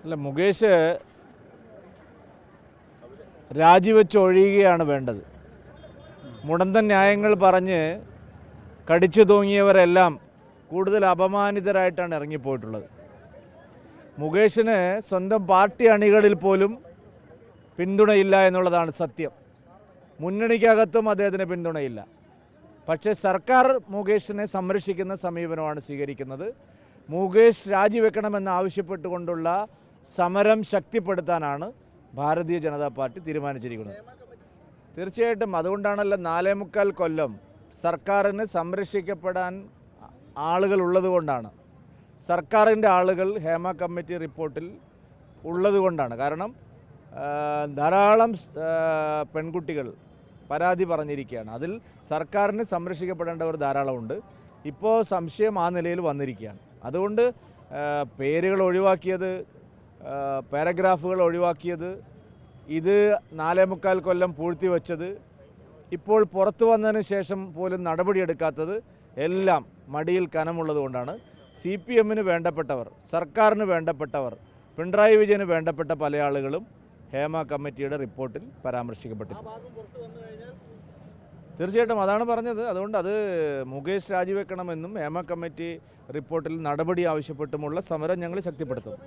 അല്ല, മുകേഷ് രാജിവെച്ചൊഴിയുകയാണ് വേണ്ടത്. മുടന്തൻ ന്യായങ്ങൾ പറഞ്ഞ് കടിച്ചു തൂങ്ങിയവരെല്ലാം കൂടുതൽ അപമാനിതരായിട്ടാണ് ഇറങ്ങിപ്പോയിട്ടുള്ളത്. മുകേഷിന് സ്വന്തം പാർട്ടി അണികളിൽ പോലും പിന്തുണയില്ല എന്നുള്ളതാണ് സത്യം. മുന്നണിക്കകത്തും അദ്ദേഹത്തിന് പിന്തുണയില്ല. പക്ഷേ സർക്കാർ മുകേഷിനെ സംരക്ഷിക്കുന്ന സമീപനമാണ് സ്വീകരിക്കുന്നത്. മുകേഷ് രാജിവെക്കണമെന്ന് ആവശ്യപ്പെട്ടുകൊണ്ടുള്ള സമരം ശക്തിപ്പെടുത്താനാണ് ഭാരതീയ ജനതാ പാർട്ടി തീരുമാനിച്ചിരിക്കുന്നത്. തീർച്ചയായിട്ടും അതുകൊണ്ടാണല്ലോ 4.25 കൊല്ലം സർക്കാരിന് സംരക്ഷിക്കപ്പെടാൻ ആളുകൾ ഉള്ളതുകൊണ്ടാണ്, സർക്കാരിൻ്റെ ആളുകൾ ഹേമ കമ്മിറ്റി റിപ്പോർട്ടിൽ ഉള്ളതുകൊണ്ടാണ്. കാരണം ധാരാളം പെൺകുട്ടികൾ പരാതി പറഞ്ഞിരിക്കുകയാണ്. അതിൽ സർക്കാരിന് സംരക്ഷിക്കപ്പെടേണ്ടവർ ധാരാളമുണ്ട്. ഇപ്പോൾ സംശയം ആ നിലയിൽ വന്നിരിക്കുകയാണ്. അതുകൊണ്ട് പേരുകൾ ഒഴിവാക്കിയത്, പാരഗ്രാഫുകൾ ഒഴിവാക്കിയത്, ഇത് 4.25 കൊല്ലം പൂഴ്ത്തിവെച്ചത്, ഇപ്പോൾ പുറത്തു വന്നതിന് ശേഷം പോലും നടപടിയെടുക്കാത്തത് എല്ലാം മടിയിൽ കനമുള്ളത് കൊണ്ടാണ്. CPM-ന് വേണ്ടപ്പെട്ടവർ, സർക്കാരിന് വേണ്ടപ്പെട്ടവർ, പിണറായി വിജയന് വേണ്ടപ്പെട്ട പല ആളുകളും ഹേമ കമ്മിറ്റിയുടെ റിപ്പോർട്ടിൽ പരാമർശിക്കപ്പെട്ടിട്ടുണ്ട്. തീർച്ചയായിട്ടും അതാണ് പറഞ്ഞത്. അതുകൊണ്ട് അത് മുകേഷ് രാജിവെക്കണമെന്നും ഹേമ കമ്മിറ്റി റിപ്പോർട്ടിൽ നടപടി ആവശ്യപ്പെട്ടുമുള്ള സമരം ഞങ്ങൾ ശക്തിപ്പെടുത്തും.